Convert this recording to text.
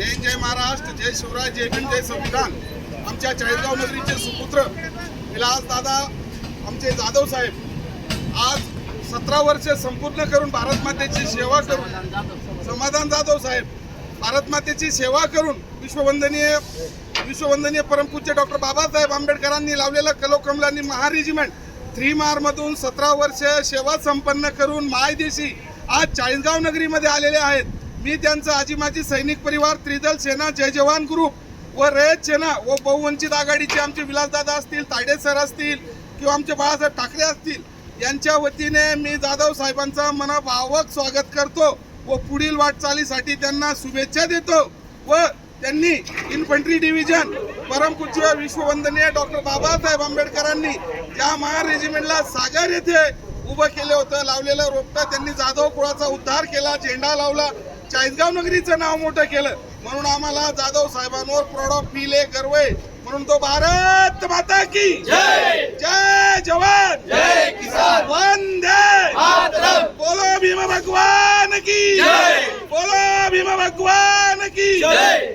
जय महाराष्ट्र, जय शिवराय, जय भीम, जय संविधान। आमच्या चाळीसगाव नगरीचे सुपुत्र विलास दादा आमचे जाधव साहेब आज 17 वर्ष संपूर्ण करून भारत मातेची सेवा करून समाधान जाधव साहेब भारत मातेची सेवा करून विश्ववंदनीय परमपूज्य डॉक्टर बाबासाहेब आंबेडकरांनी लावलेलं कलोकमलांनी महारेजिमेंट 3 मधून 17 वर्ष सेवा संपन्न करून मायदेशी आज चाळीसगाव नगरीमध्ये आलेले आहेत। मी त्यांचा आजी माजी सैनिक परिवार, त्रिदल सेना, जय जवान ग्रुप व रयत सेना व बहुवंचित आघाडीचे आमचे विलासदादा असतील, तायडे सर असतील किंवा आमचे बाळासाहेब ठाकरे असतील यांच्या वतीने मी जाधव साहेबांचा मनभावक स्वागत करतो व पुढील वाटचालीसाठी त्यांना शुभेच्छा देतो। व त्यांनी इन्फंट्री डिव्हिजन परमपूज्य विश्ववंदनीय डॉक्टर बाबासाहेब आंबेडकरांनी ज्या महारेजिमेंटला सागर येथे उभं केलं होतं, लावलेलं रोपटं त्यांनी जाधव कुळाचा उद्धार केला, झेंडा लावला, चाळीसगाव नगरीचं नाव मोठं केलं। म्हणून आम्हाला जाधव साहेबांवर प्राऊड ऑफ फील आहे, गर्व आहे। म्हणून तो भारत माता की जय, जय जवान, जय किसान, वंदे मातरम, बोलो भीम भगवान की जय, बोलो भीम भगवान की जय।